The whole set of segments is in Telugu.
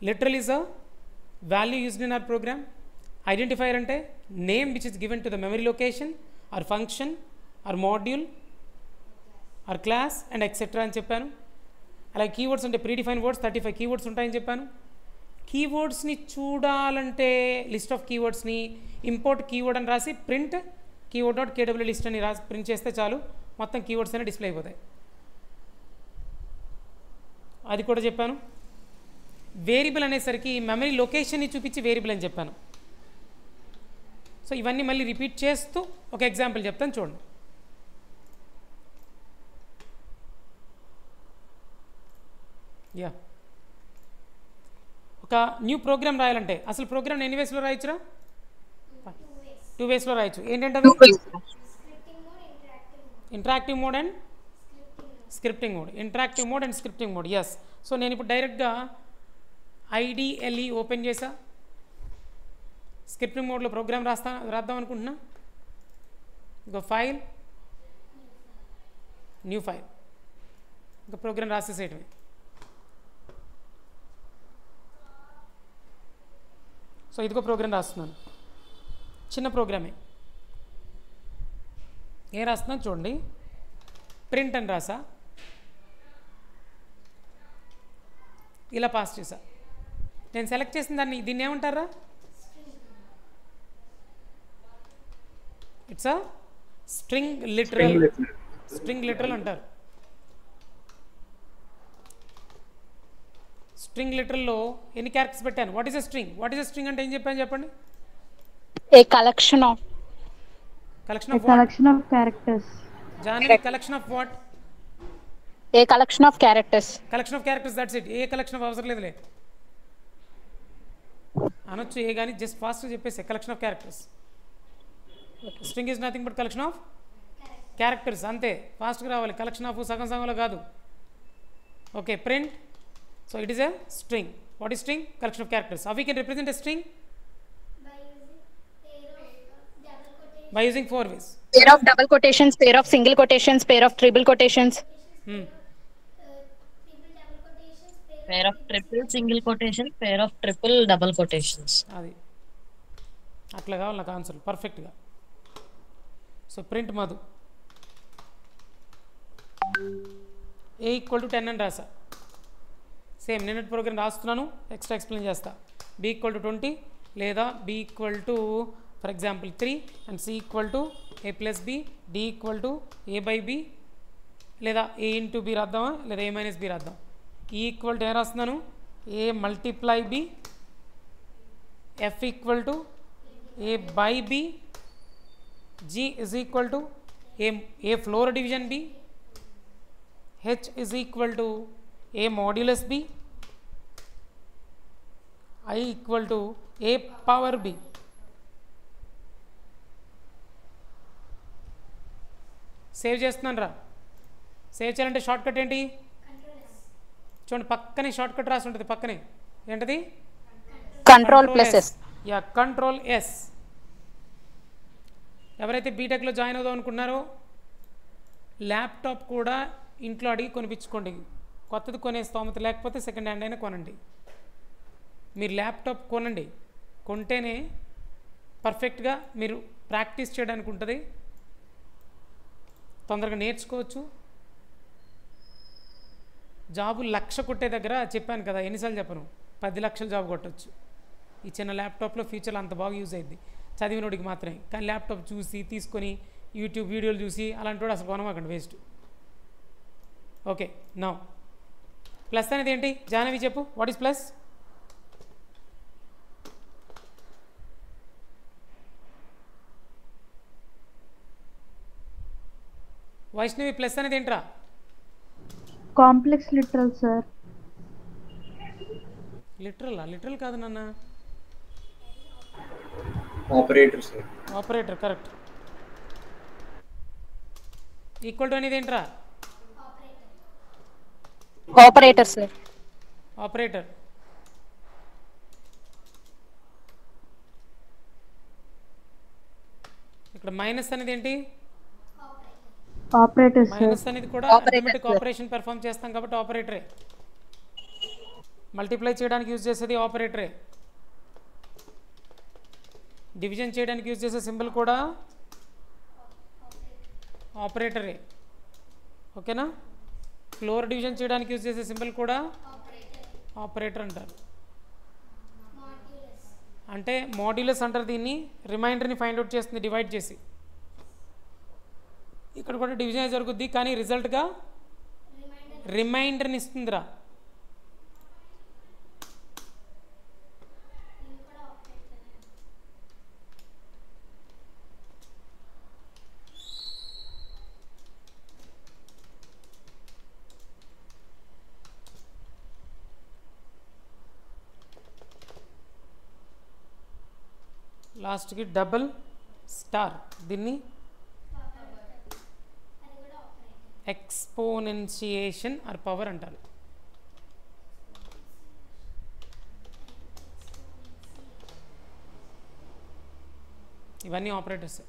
Literal is a value used in our program. Identifier ante name which is given to the memory location or function or module or class and etc అని చెప్పాను. అలాగే కీవర్డ్స్ అంటే ప్రీడిఫైన్ వర్డ్స్ 35 కీవర్డ్స్ ఉంటాయని చెప్పాను. కీవర్డ్స్ని చూడాలంటే లిస్ట్ ఆఫ్ కీవర్డ్స్ని ఇంపోర్ట్ కీవర్డ్ అని రాసి ప్రింట్ కీవర్డ్ డాట్ కేడబ్ల్యూ లిస్ట్ అని రాసి ప్రింట్ చేస్తే చాలు, మొత్తం కీవర్డ్స్ అనేవి డిస్ప్లే అయిపోతాయి. అది కూడా చెప్పాను. వేరియబుల్ అనేసరికి మెమరీ లొకేషన్ని చూపించి వేరియబుల్ అని చెప్పాను. సో ఇవన్నీ మళ్ళీ రిపీట్ చేస్తూ ఒక ఎగ్జాంపుల్ చెప్తాను చూడండి. యా, ఒక న్యూ ప్రోగ్రామ్ రాయాలంటే అసలు ప్రోగ్రామ్ ఎన్ని వేస్లో రాయొచ్చురా? 2 వేస్లో రాయొచ్చు. ఏంటంటే interactive mode and scripting mode. Interactive mode and scripting mode. Yes. So నేను ఇప్పుడు డైరెక్ట్గా IDLE ఓపెన్ చేసా, స్క్రిప్టింగ్ మోడ్లో ప్రోగ్రామ్ రాద్దాం అనుకుంటున్నా. ఇంకా ఫైల్, న్యూ ఫైల్, ఇంకా ప్రోగ్రామ్ రాసేసేయటమే. సో ఇదిగో ప్రోగ్రామ్ రాస్తున్నాను, చిన్న ప్రోగ్రామే. ఏం రాస్తున్నాను చూడండి. ప్రింట్ అని రాసా, ఇలా పాస్ చేసా. నేను సెలెక్ట్ చేసిన దీన్ని ఏమంటారా? It's a string literal. String literal అంటారు. స్ట్రింగ్ లిటరల్లో ఎన్ని క్యారెక్టర్స్ పెట్టాను? What is a string? What is a string అంటే ఏం చెప్పాను చెప్పండి? A collection of characters. Janvi, collection of what? A collection of characters. Collection of characters, that's it. A collection of అవసరం లేదులే అనొచ్చు, ఏ కానీ జస్ట్ ఫాస్ట్ చెప్పేసి collection of characters. String is nothing but collection of characters, అంతే. ఫాస్ట్గా రావాలి, collection of సగం సగంలో కాదు. Okay, print. So it is a string. What is string? Collection of characters. How we can represent a string? By using 4 ways. Pair of double quotations, pair of single quotations, pair of triple quotations. Pair of triple single quotations, pair of triple double quotations. అది అట్లా కావాలి నాకు ఆన్సర్ పర్ఫెక్ట్గా. సో ప్రింట్ మధు A = 10 అని రాసా. సేమ్ నిన్నటి ప్రోగ్రామ్ రాస్తున్నాను, ఎక్స్ట్రా ఎక్స్ప్లెయిన్ చేస్తా. B = 20 లేదా B = for example 3 and C = A + B, D = A/B లేదా A × B రాద్దామా, లేదా A - B రాద్దాం. E = ఏం రాస్తున్నాను? A × B. F = A/B. G = A floor division B. H = A modulus B. I = A power B. Save చేస్తున్నాను రా. సేవ్ చేయాలంటే షార్ట్ కట్ ఏంటి చూడండి, పక్కనే షార్ట్ కట్ రాసి ఉంటుంది. పక్కనే ఏంటది? Ctrl+S. Yeah, Ctrl+S. ఎవరైతే బీటెక్లో జాయిన్ అవుదాం అనుకున్నారో ల్యాప్టాప్ కూడా ఇంట్లో అడిగి కొనిపించుకోండి. కొత్తది కొనే స్తోమత లేకపోతే సెకండ్ హ్యాండ్ అయినా కొనండి. మీరు ల్యాప్టాప్ కొనండి, కొంటేనే పర్ఫెక్ట్గా మీరు ప్రాక్టీస్ చేయడానికి ఉంటుంది, తొందరగా నేర్చుకోవచ్చు. జాబు 1,00,000 కొట్టే దగ్గర చెప్పాను కదా, ఎన్నిసార్లు చెప్పను, 10 లక్షల జాబ్ కొట్టచ్చు. ఈ చిన్న ల్యాప్టాప్లో ఫ్యూచర్లో అంత బాగా యూజ్ అయింది చదివినోడికి మాత్రమే. కానీ ల్యాప్టాప్ చూసి తీసుకొని యూట్యూబ్ వీడియోలు చూసి అలాంటి వాడు అసలు కొనమాకండి, వేస్ట్. ఓకే, నౌ ప్లస్ అనేది ఏంటి? జాహ్నవి చెప్పు, what is plus? Vaishnavi, plus అనేది ఏంట్రా? Complex literal sir. Literal literal కాదు నాన్న, operator sir. Operator, correct. Equal to అనేది ఏంట్రా? Operator sir. ఆపరేటర్. ఇక్కడ మైనస్ అనేది ఏంటి? Operator sir. మైనస్ అనేది కూడా అథమెటిక్ ఆపరేషన్ పెర్ఫామ్ చేస్తాం కాబట్టి ఆపరేటరే. మల్టిప్లై చేయడానికి యూజ్ చేసేది ఆపరేటరే, డివిజన్ చేయడానికి యూజ్ చేసే సింబల్ కూడా ఆపరేటరే. ఓకేనా? ఫ్లోర్ డివిజన్ చేయడానికి యూజ్ చేసే సింబల్ కూడా ఆపరేటర్ అంటారు. అంటే మాడ్యులస్ అంటారు దీన్ని. రిమైండర్ని ఫైండ్ అవుట్ చేస్తుంది డివైడ్ చేసి. ఇక్కడ కూడా డివిజన్ జరుగుద్ది కానీ రిజల్ట్గా రిమైండర్ని ఇస్తుందిరా. లాస్ట్కి డబుల్ స్టార్, దీన్ని ఎక్స్పోనెన్షియేషన్ ఆర్ పవర్ అంటారు. ఇవన్నీ ఆపరేటర్స్.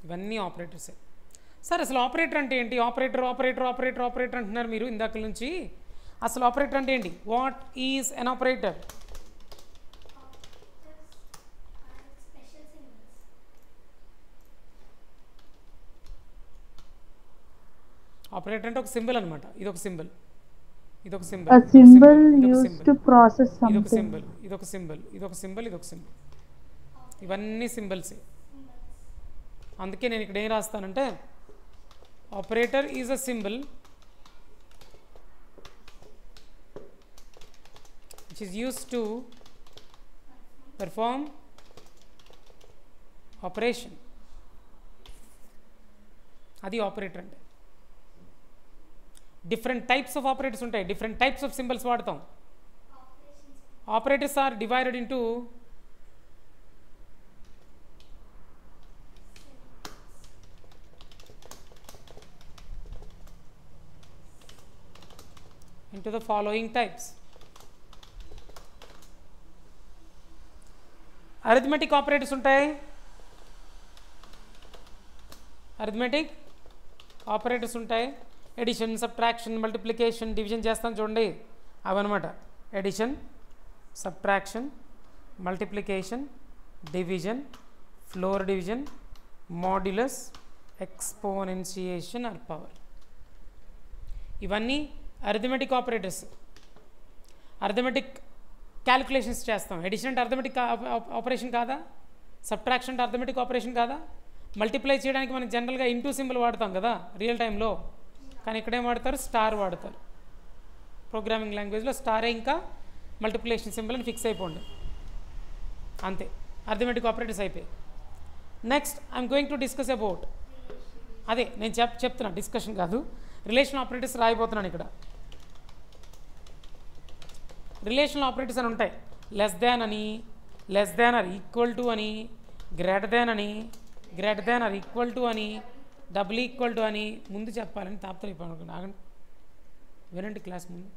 ఇవన్నీ ఆపరేటర్సే. సార్ అసలు ఆపరేటర్ అంటే ఏంటి? ఆపరేటర్ ఆపరేటర్ ఆపరేటర్ ఆపరేటర్ అంటున్నారు మీరు ఇందాక నుంచి. అసలు ఆపరేటర్ అంటే ఏంటి? What is an operator? Operator అంటే ఒక సింబల్ అనమాట. ఇదొక సింబల్, ఇదొక symbol, A symbol used to process ఇదొక something. సింబల్, ఇదొక సింబల్, ఇదొక సింబల్, ఇదొక సింబల్. ఇవన్నీ సింబల్సే. అందుకే నేను ఇక్కడ ఏం రాస్తానంటే operator is a symbol which is used to perform operation. అది ఆపరేటర్ అంటే. డిఫరెంట్ టైప్స్ ఆఫ్ ఆపరేటర్స్ ఉంటాయి, డిఫరెంట్ టైప్స్ ఆఫ్ సింబల్స్ వాడతాం. Operators are divided into the following types. Arithmetic operators ఉంటాయి. అరిథమెటిక్ ఆపరేటర్స్ ఉంటాయి. ఎడిషన్, సబ్ట్రాక్షన్, మల్టిప్లికేషన్, డివిజన్ చేస్తాను చూడండి, అవన్నమాట. Addition, subtraction, multiplication, division, floor division, modulus, exponentiation or power. ఇవన్నీ అరిథమెటిక్ ఆపరేటర్స్. అరిథమెటిక్ క్యాలిక్యులేషన్స్ చేస్తాం. ఎడిషన్ అంటే అరిథమెటిక్ ఆపరేషన్ కాదా? సబ్ట్రాక్షన్ అంటే అరిథమెటిక్ ఆపరేషన్ కాదా? మల్టిప్లై చేయడానికి మనం జనరల్గా ఇంటూ సింబల్ వాడతాం కదా రియల్ టైంలో, కానీ ఇక్కడేం వాడతారు? స్టార్ వాడతారు. ప్రోగ్రామింగ్ లాంగ్వేజ్లో స్టారే ఇంకా మల్టిప్లికేషన్ సింబల్ అని ఫిక్స్ అయిపోండి, అంతే. అరిథమెటిక్ ఆపరేటర్స్ అయిపోయి. Next I'm going to discuss about, అదే నేను చెప్తున్నా, డిస్కషన్ కాదు, రిలేషన్ ఆపరేటర్స్ రాయిపోతున్నాను ఇక్కడ. రిలేషనల్ ఆపరేటర్స్ అని ఉంటాయి. లెస్ దాన్ అని, less than or equal to అని, గ్రేటర్ దాన్ అని, greater than or equal to అని, డబుల్ ఈక్వల్ టు అని ముందు చెప్పాలని తాపత్రయపడుకున్నాను. ఆగండి, వినండి క్లాస్ ముందు.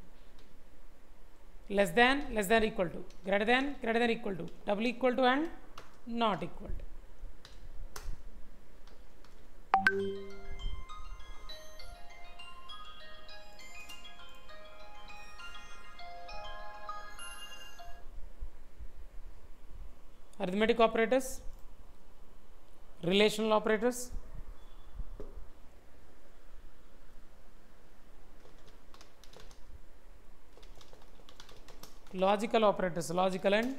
Less than equal to, greater than equal to, double equal to and not equal to. Arithmetic operators, relational operators, logical operators, logical and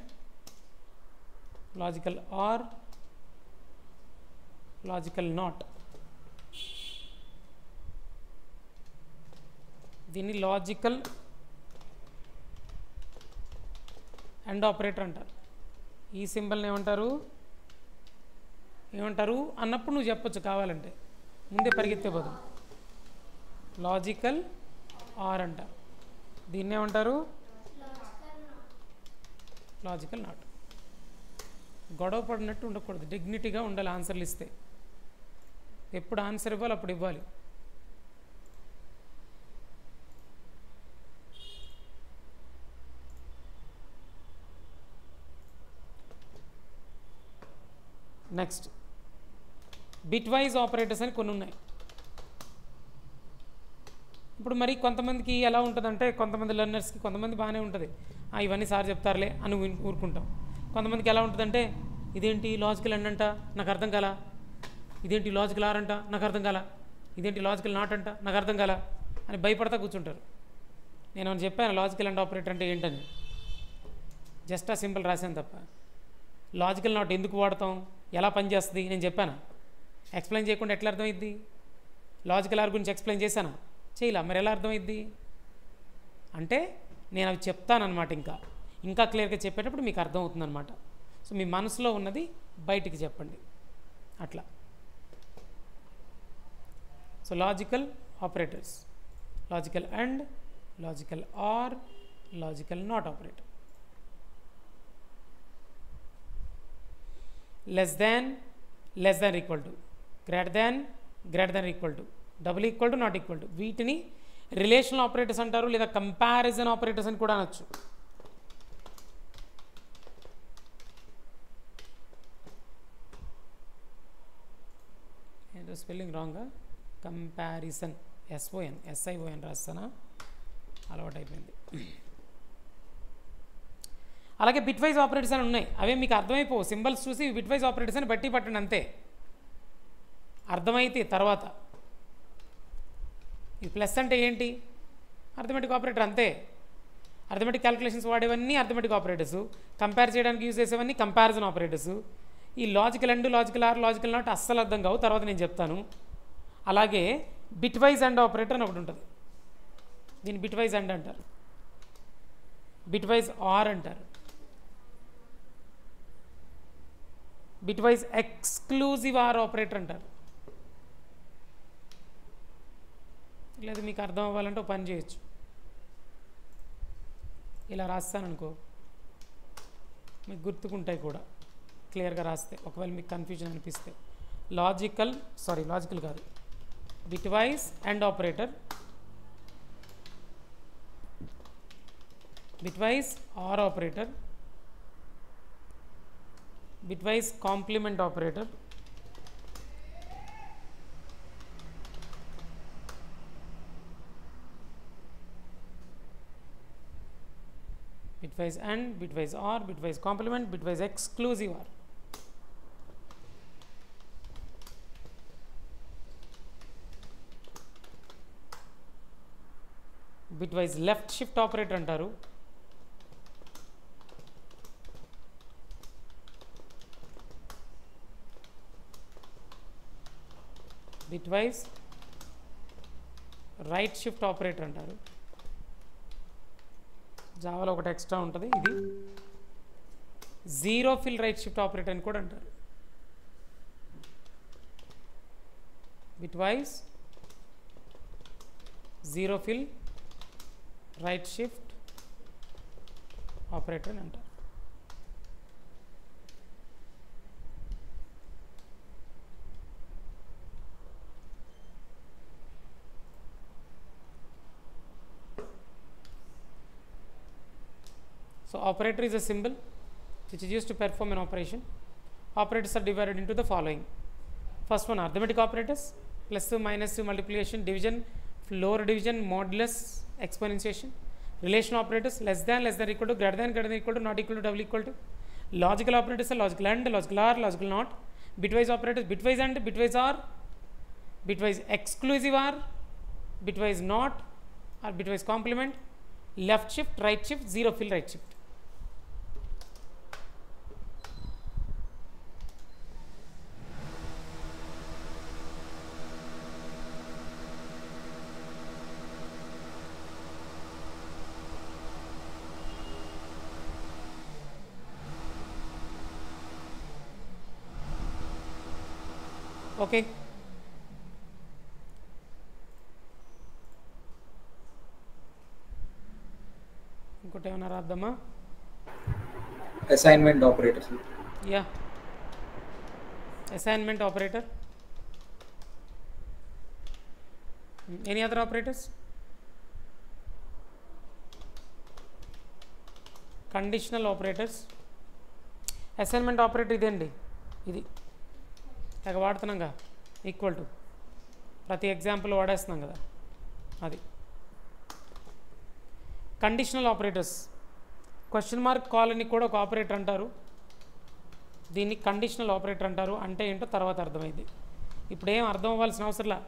logical or logical not. దీన్ని లాజికల్ అండ్ ఆపరేటర్ అంటారు. ఈ సింబల్ని ఏమంటారు అన్నప్పుడు నువ్వు చెప్పొచ్చు కావాలంటే, ముందే పరిగెత్తే బదులు. లాజికల్ ఆర్ అంటారు. దీన్ని ఏమంటారు? Logical not. గొడవ పడినట్టు ఉండకూడదు, డిగ్నిటీగా ఉండాలి ఆన్సర్లు ఇస్తే. ఎప్పుడు ఆన్సర్ ఇవ్వాలి అప్పుడు ఇవ్వాలి. నెక్స్ట్ బిట్ వైజ్ ఆపరేటర్స్ అని కొన్ని ఉన్నాయి. ఇప్పుడు మరి కొంతమందికి ఎలా ఉంటుందంటే, కొంతమంది లెర్నర్స్కి కొంతమంది బాగానే ఉంటుంది, ఇవన్నీ సార్ చెప్తారులే అని ఊరుకుంటాం. కొంతమందికి ఎలా ఉంటుందంటే, ఇదేంటి లాజికల్ అండ్ అంట నాకు అర్థం కాల, ఇదేంటి లాజికల్ ఆర్ అంట నాకు అర్థం కాల, ఇదేంటి లాజికల్ నాట్ అంట నాకు అర్థం కాల అని భయపడతా కూర్చుంటారు. నేను అని చెప్పాను లాజికల్ అండ్ ఆపరేటర్ అంటే ఏంటని, జస్ట్ ఆ సింపుల్ రాశాను తప్ప. లాజికల్ నాట్ ఎందుకు వాడతాం, ఎలా పనిచేస్తుంది నేను చెప్పాను. ఎక్స్ప్లెయిన్ చేయకుండా ఎట్లా అర్థమైద్ది? లాజికల్ ఆర్ గురించి ఎక్స్ప్లెయిన్ చేశానా? చేయలే, మరి ఎలా అర్థమైద్ది అంటే నేను అవి చెప్తానమాట. ఇంకా క్లియర్గా చెప్పేటప్పుడు మీకు అర్థమవుతుందన్నమాట. సో మీ మనసులో ఉన్నది బయటికి చెప్పండి అట్లా. So logical operators, logical and, logical or, logical not operator. Less than equal to, greater than equal to, double equal to, not equal to, వీటిని రిలేషనల్ ఆపరేటర్స్ అంటారు, లేదా కంపారిజన్ ఆపరేటర్స్ అని కూడా అనొచ్చు. ఏదో స్పెల్లింగ్ రాంగా, కంపారిజన్, SION రాస్తానా, అలవాటు అయిపోయింది. అలాగే బిట్ వైజ్ ఆపరేటర్స్ అని ఉన్నాయి, అవే మీకు అర్థమైపోవు. సింబల్స్ చూసి బిట్ వైజ్ ఆపరేటర్స్ అని బట్టి పట్టండి అంతే, అర్థమైతే తర్వాత. ఈ ప్లస్ అంటే ఏంటి? అర్థమెటిక్ ఆపరేటర్ అంతే. అర్థమెటిక్ క్యాలిక్యులేషన్స్ వాడేవన్నీ అర్థమెటిక్ ఆపరేటర్స్, కంపేర్ చేయడానికి యూజ్ చేసేవన్నీ కంపారిజన్ ఆపరేటర్స్. ఈ logical and, logical or, logical not అస్సలు అర్థం కావు, తర్వాత నేను చెప్తాను. అలాగే బిట్ వైజ్ అండ్ ఆపరేటర్ అని ఒకటి ఉంటుంది, దీన్ని బిట్ వైజ్ అండ్ అంటారు, బిట్ వైజ్ ఆర్ అంటారు, bit wise exclusive are operator అంటారు. లేదు మీకు అర్థం అవ్వాలంటే ఒక పని చేయొచ్చు, ఇలా రాస్తాననుకో మీకు గుర్తుకుంటాయి కూడా క్లియర్గా రాస్తే. ఒకవేళ మీకు కన్ఫ్యూజన్ అనిపిస్తే, లాజికల్ కాదు, bitwise and operator, bitwise or operator, bitwise complement operator, bitwise and, bitwise or, bitwise complement, bitwise exclusive or. bitwise left shift operator అంటారు, bitwise రైట్ షిఫ్ట్ ఆపరేటర్ అంటారు. జావాలో ఒకటి ఎక్స్ట్రా ఉంటుంది, ఇది zero fill right shift operator అని కూడా అంటారు. Bitwise zero fill right shift operator అని అంటారు. So operator is a symbol which is used to perform an operation. Operators are divided into the following. First one, arithmetic operators, plus, minus, multiplication, division, lower division, modulus, exponentiation. Relation operators, less than equal to, greater than equal to, not equal to, double equal to. Logical operators are logical and, logical or, logical not. Bitwise operators, bitwise and, bitwise or, bitwise exclusive or, bitwise not, or bitwise complement, left shift, right shift, zero fill right shift. Okay, ఇంకోటి ఏమైనా రాద్దామా? Assignment operators. Yeah, assignment operator. Any other operators? Conditional operators. Assignment operator ఇదండి, ఇది తెగ వాడుతున్నాంగా ఈక్వల్ టు ప్రతి ఎగ్జాంపుల్ వాడేస్తున్నాం కదా అది. Conditional operators, question mark colon కూడా ఒక ఆపరేటర్ అంటారు, దీన్ని కండిషనల్ ఆపరేటర్ అంటారు. అంటే ఏంటో తర్వాత అర్థమైంది, ఇప్పుడు ఏం అర్థం అవ్వాల్సిన అవసరంలా,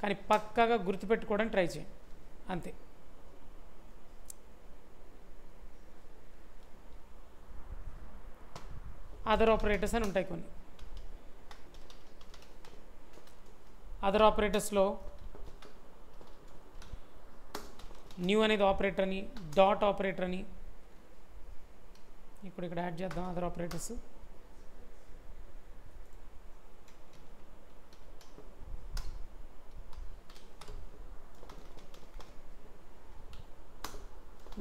కానీ పక్కాగా గుర్తుపెట్టుకోవడానికి ట్రై చేయండి అంతే. అదర్ ఆపరేటర్స్ అని ఉంటాయి కొన్ని. అదర్ ఆపరేటర్స్లో న్యూ అనేది ఆపరేటర్ అని, డాట్ ఆపరేటర్ అని, ఇప్పుడు ఇక్కడ యాడ్ చేద్దాం అదర్ ఆపరేటర్స్.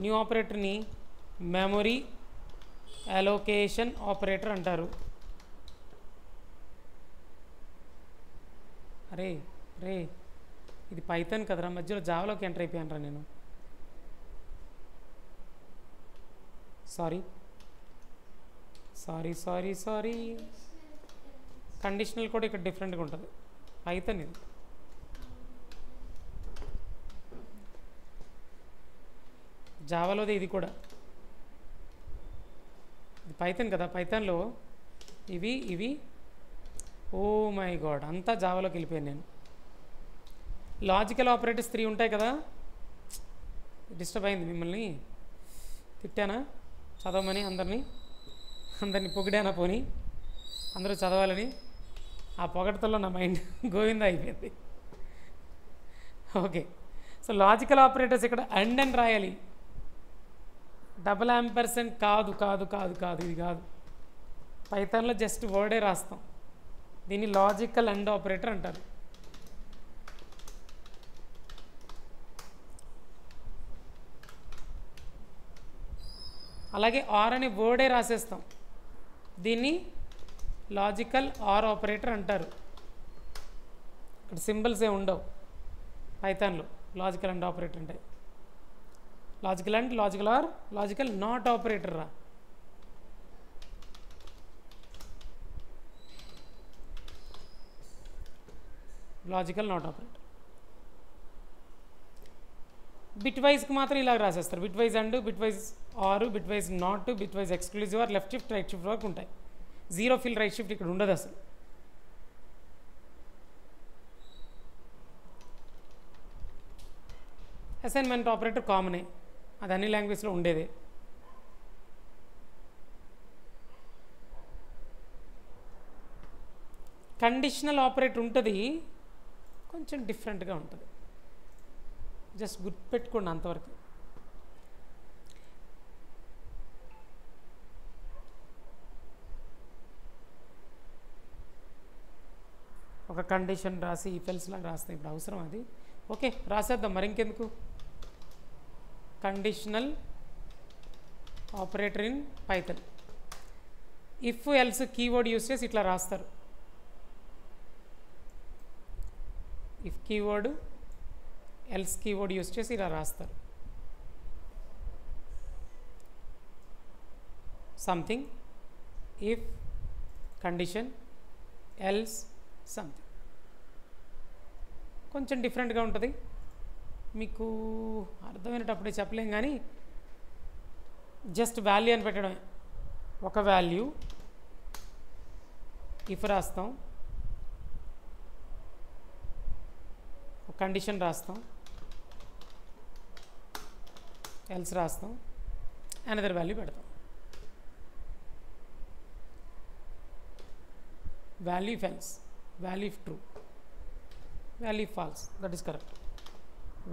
న్యూ ఆపరేటర్ని మెమొరీ అలోకేషన్ ఆపరేటర్ అంటారు. అరే రే ఇది పైథాన్ కదరా, మధ్యలో జావాలోకి ఎంటర్ అయిపోయాను రా నేను, sorry sorry sorry sorry. Conditional కూడా ఇక్కడ డిఫరెంట్గా ఉంటుంది, పైథాన్ ఇది. జావాలోది ఇది కూడా, ఇది పైథాన్ కదా, పైథాన్లో ఇవి ఇవి ఓ మై గాడ్ అంతా జావాలోకి వెళ్ళిపోయాను నేను. లాజికల్ ఆపరేటర్స్ 3 ఉంటాయి కదా, డిస్టర్బ్ అయింది, మిమ్మల్ని తిట్టానా చదవమని, అందరినీ పొగిడానా పోనీ అందరూ చదవాలని, ఆ పొగడతలో నా మైండ్ గోవిందా అయిపోయింది. ఓకే, సో లాజికల్ ఆపరేటర్స్ ఇక్కడ అండ్ అని రాయాలి, $&, కాదు కాదు కాదు కాదు ఇది కాదు. పైథాన్లో జస్ట్ వర్డే రాస్తాం, దీన్ని లాజికల్ అండ్ ఆపరేటర్ అంటారు. అలాగే ఆర్ అనే వర్డే రాసేస్తాం, దీన్ని లాజికల్ ఆర్ ఆపరేటర్ అంటారు. ఇక్కడ సింబల్స్ ఏ ఉండవు పైథాన్లో లాజికల్ అండ్ ఆపరేటర్ అంటే. Logical and, logical or, logical not operator రా. Logical not operator. బిట్ వైజ్కి మాత్రం ఇలాగ రాసేస్తారు, bitwise and, bitwise or, bitwise not, bitwise exclusive or, left shift right shift వరకు ఉంటాయి. జీరో ఫిల్ రైట్ షిఫ్ట్ ఇక్కడ ఉండదు అసలు. అసైన్మెంట్ ఆపరేటర్ కామనే, అది అన్ని లాంగ్వేజ్లో ఉండేదే. కండిషనల్ ఆపరేటర్ ఉంటుంది, కొంచెం డిఫరెంట్గా ఉంటుంది, జస్ట్ గుర్తుపెట్టుకోండి అంతవరకు. ఒక కండిషన్ రాసి ఈ ఫెల్స్ లాగా రాస్తాం, ఇప్పుడు అవసరం అది. ఓకే రాసేద్దాం మరి ఇంకెందుకు. Conditional operator in Python. If else keyword use చేసి ఇట్లా రాస్తారు. If keyword else keyword use చేసి ఇలా రాస్తారు. Something, if condition, else something. కొంచెం డిఫరెంట్గా ఉంటుంది, మీకు అర్థమైనటప్పుడే చెప్పలేం కానీ జస్ట్ వాల్యూ అని పెట్టడమే. ఒక వాల్యూ ఇఫ్ రాస్తాం, ఒక కండిషన్ రాస్తాం, ఎల్స్ రాస్తాం, అనదర్ వాల్యూ పెడతాం. Value if else, value if true, value if false, that is correct.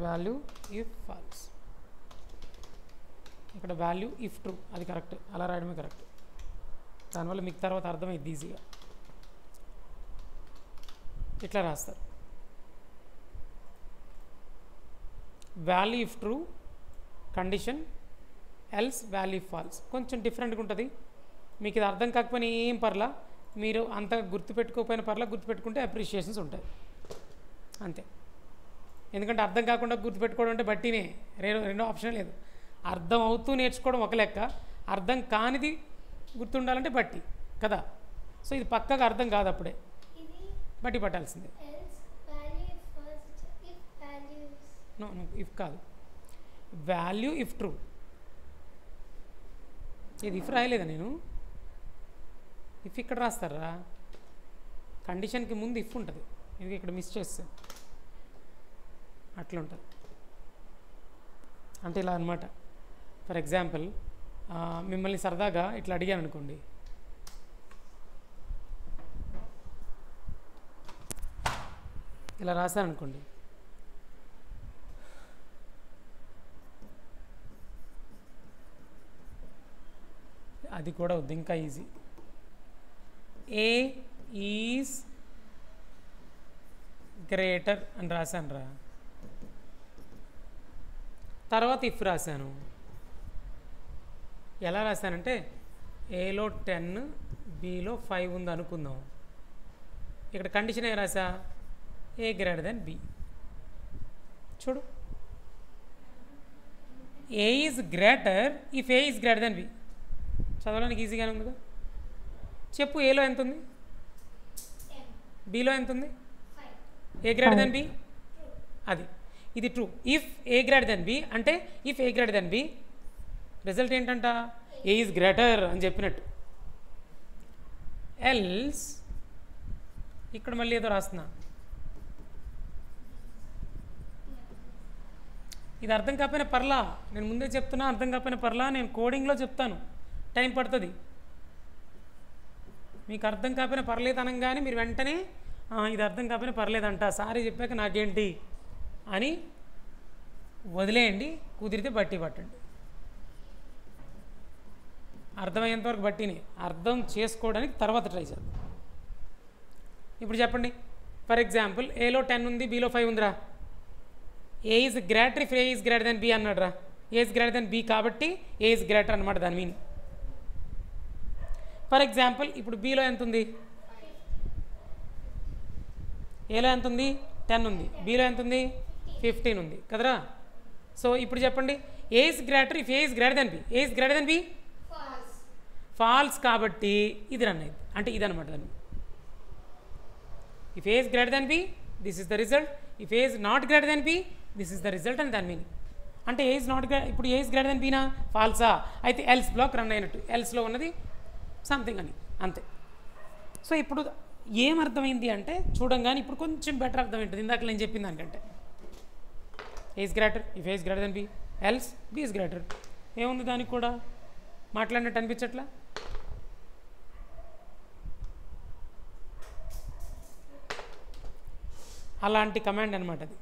Value if false, ఇక్కడ వాల్యూ ఇఫ్ ట్రూ, అది కరెక్ట్, అలా రాయడమే కరెక్ట్. దానివల్ల మీకు తర్వాత అర్థమైంది ఈజీగా. ఇట్లా రాస్తారు. Value if true, condition, else, value if false. కొంచెం డిఫరెంట్గా ఉంటుంది, మీకు ఇది అర్థం కాకపోయినా ఏం పర్లా, మీరు అంత గుర్తుపెట్టుకోకపోయినా పర్లా, గుర్తుపెట్టుకుంటే అప్రిషియేషన్స్ ఉంటాయి అంతే. ఎందుకంటే అర్థం కాకుండా గుర్తుపెట్టుకోవడం అంటే బట్టినే, రెండో ఆప్షన్ లేదు. అర్థం అవుతూ నేర్చుకోవడం ఒక లెక్క, అర్థం కానిది గుర్తుండాలంటే బట్టి కదా. సో ఇది పక్కగా అర్థం కాదు అప్పుడే. ఇది బట్టి పట్టాల్సిందే. నో నో, ఇఫ్ కాదు, వాల్యూ ఇఫ్ ట్రూ. ఇది ఇఫ్ రాయలేదా నేను? ఇఫ్ ఇక్కడ రాస్తారా? కండిషన్కి ముందు ఇఫ్ ఉంటుంది, ఇది ఇక్కడ మిస్ చేస్తే అట్లా ఉంటుంది. అంటే ఇలా అనమాట. ఫర్ ఎగ్జాంపుల్ మిమ్మల్ని సరదాగా ఇట్లా అడిగాను అనుకోండి, ఇలా రాశాను అనుకోండి, అది కూడా వద్దు, ఇంకా ఈజీ. ఏ ఈజ్ గ్రేటర్ అని రాశాను రా, తర్వాత ఇఫ్ రాశాను. ఎలా రాశానంటే ఏలో 10 బిలో 5 ఉంది అనుకుందాం. ఇక్కడ కండిషన్ ఏ రాసా? A greater then B. చూడు, A is greater if A is greater then B. చదవడానికి ఈజీగానే ఉందిగా. చెప్పు, ఏలో ఎంత ఉంది, బిలో ఎంత ఉంది? A greater then B. అది ఇది true. If A greater then B అంటే if A greater then B result ఏంటంట? ఏ ఈజ్ గ్రేటర్ అని చెప్పినట్టు. ఎల్స్ ఇక్కడ మళ్ళీ ఏదో రాస్తున్నా, ఇది అర్థం కాకపోయినా పర్లా, నేను ముందే చెప్తున్నా, అర్థం కాకపోయినా పర్లా, నేను కోడింగ్లో చెప్తాను, టైం పడుతుంది. మీకు అర్థం కాకపోయినా పర్లేదు అనగానే మీరు వెంటనే ఇది అర్థం కాకపోయినా పర్లేదంట, సారీ చెప్పాక నాకేంటి అని వదిలేయండి. కుదిరితే బట్టి పట్టండి, అర్థమయ్యేంతవరకు బట్టిని అర్థం చేసుకోవడానికి తర్వాత ట్రై చేద్దాం. ఇప్పుడు చెప్పండి, ఫర్ ఎగ్జాంపుల్ ఏలో 10 ఉంది, బిలో 5 ఉందిరా. A is greater if A is greater then B అన్నాడు రా. A is greater then B కాబట్టి ఏ ఈజ్ గ్రేటర్ అనమాట దాని మీన్. ఫర్ ఎగ్జాంపుల్ ఇప్పుడు బిలో ఎంత ఉంది? ఏలో ఎంత ఉంది? 10 ఉంది. బిలో ఎంత ఉంది? 15 ఉంది కదరా. సో ఇప్పుడు చెప్పండి, A is greater if A is greater then B. A is greater then B false కాబట్టి ఇది రన్ అయింది, అంటే ఇది అనమాట దాన్ని. If A is greater then B this is the result, if A is not greater then B this is the result అని దాని మీనింగ్. అంటే ఏ ఈజ్ నాట్ ఇప్పుడు ఏ ఈజ్ గ్రేటర్ దెన్ బీనా ఫాల్సా, అయితే ఎల్స్ బ్లాక్ రన్ అయినట్టు, ఎల్స్లో ఉన్నది సంథింగ్ అని అంతే. సో ఇప్పుడు ఏమర్థమైంది అంటే చూడంగానే ఇప్పుడు కొంచెం బెటర్ అర్థం ఏంటుంది ఇందాక నేను చెప్పిన దానికంటే. A is greater if A is greater then B, else B is greater. ఏముంది దానికి కూడా, మాట్లాడినట్టు అనిపించట్లా? అలాంటి కమాండ్ అనమాట అది.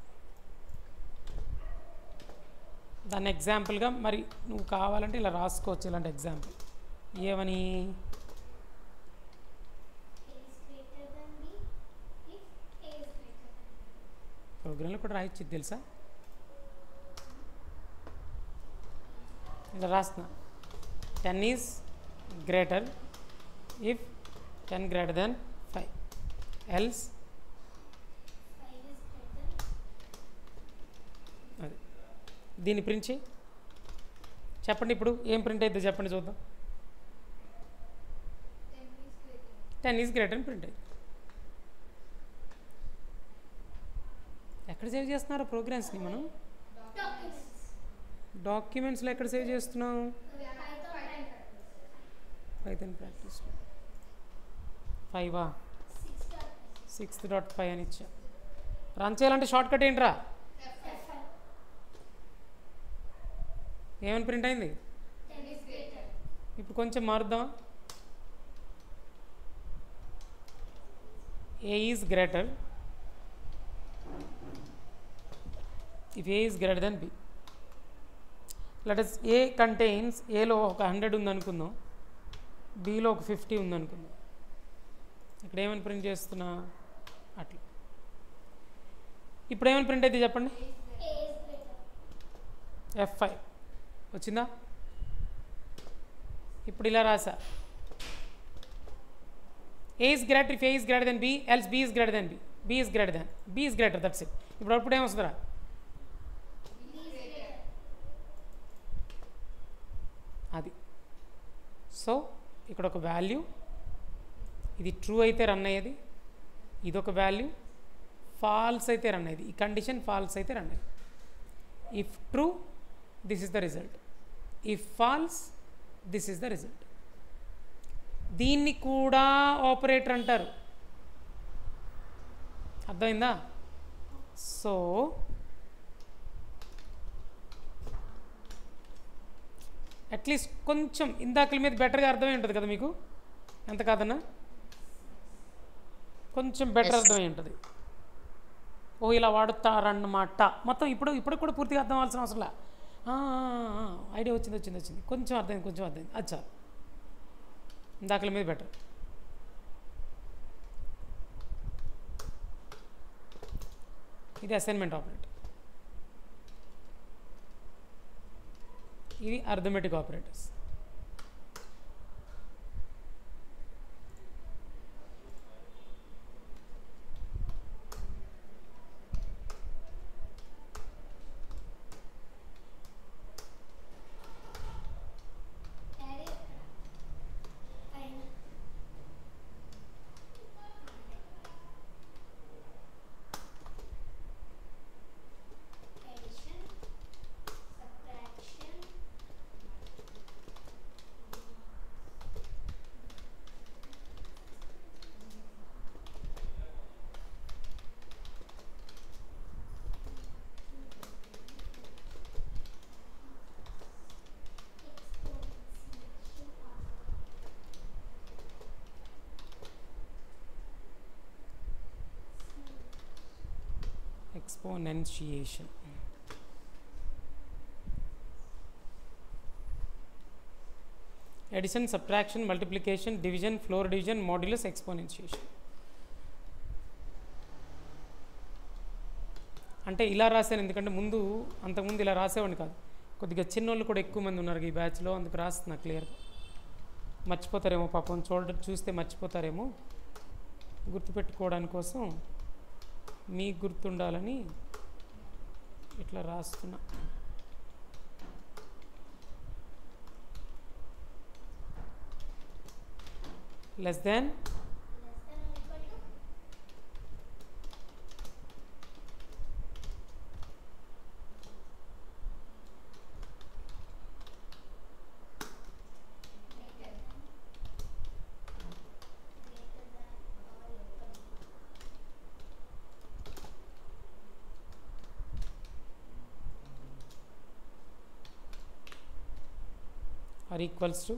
దాన్ని ఎగ్జాంపుల్గా మరి నువ్వు కావాలంటే ఇలా రాసుకోవచ్చు, ఇలాంటి ఎగ్జాంపుల్. ఏమని? ప్రోగ్రాంలో కూడా రాయొచ్చు తెలుసా, ఇలా రాస్తున్నా. 10 is greater if 10 greater than 5, else అది. దీన్ని ప్రింట్ చేయి, చెప్పండి ఇప్పుడు ఏం ప్రింట్ అయితే చెప్పండి చూద్దాం. 10 ఈజ్ గ్రేటర్ అని ప్రింట్ అయింది. ఎక్కడ సేవ్ చేస్తున్నారు ప్రోగ్రామ్స్ని మనం? డాక్యుమెంట్స్లో ఎక్కడ సేవ్ చేస్తున్నాం? పైథాన్ ప్రాక్టీస్ 5 6.5 అని ఇచ్చా. రన్ చేయాలంటే షార్ట్ కట్ ఏంట్రా? ఏమని ప్రింట్ అయింది? ఇప్పుడు కొంచెం మారుద్దాం. A is greater if A is greater then B. Let us A contains, ఏలో ఒక 100 ఉందనుకుందాం, బిలో ఒక 50 ఉందనుకుందాం. ఇక్కడ ఏమని ప్రింట్ చేస్తున్నా? అట్లా. ఇప్పుడు ఏమని ప్రింట్ అయితే చెప్పండి? F5 వచ్చిందా? ఇప్పుడు ఇలా రాసా, A is greater if A is greater then B, else B is greater then B, B is greater then, B is greater, that's it. ఇప్పుడు అప్పుడు ఏమొస్తుందిరా? అది. సో ఇక్కడ ఒక వాల్యూ, ఇది ట్రూ అయితే రన్ అయ్యేది, ఇదొక వాల్యూ, ఫాల్స్ అయితే రన్ అయ్యేది, ఈ కండిషన్ ఫాల్స్ అయితే రన్ అయ్యేది. If true this is the result, if false this is the result. దీన్ని కూడా ఆపరేటర్ అంటారు. అర్థమైందా? సో అట్లీస్ట్ కొంచెం ఇందాకల మీద బెటర్గా అర్థమై ఉంటుంది కదా మీకు, ఎంత కాదన్నా కొంచెం బెటర్ అర్థమై ఉంటుంది. ఓ ఇలా వాడుతారన్నమాట. మొత్తం ఇప్పుడు కూడా పూర్తిగా అర్థం అవ్వాల్సిన అవసరంలా, ఐడియా వచ్చింది, కొంచెం అర్థమైంది, అది చాలు. ఇందాకల మీద బెటర్. ఇది అసైన్మెంట్ ఆపరేటర్, ఇవి arithmetic operators. Exponentiation. Addition, subtraction, multiplication, division, floor division, modulus, exponentiation. అంటే ఇలా రాశాను ఎందుకంటే అంతకుముందు ఇలా రాసేవాడిని కాదు. కొద్దిగా చిన్నోళ్ళు కూడా ఎక్కువ మంది ఉన్నారు ఈ బ్యాచ్లో, అందుకు రాస్తున్నా క్లియర్గా. మర్చిపోతారేమో పాపం, చూస్తే మర్చిపోతారేమో, గుర్తుపెట్టుకోవడానికి కోసం మీకు గుర్తుండాలని ఇట్లా రాస్తున్నా. Less than or equals to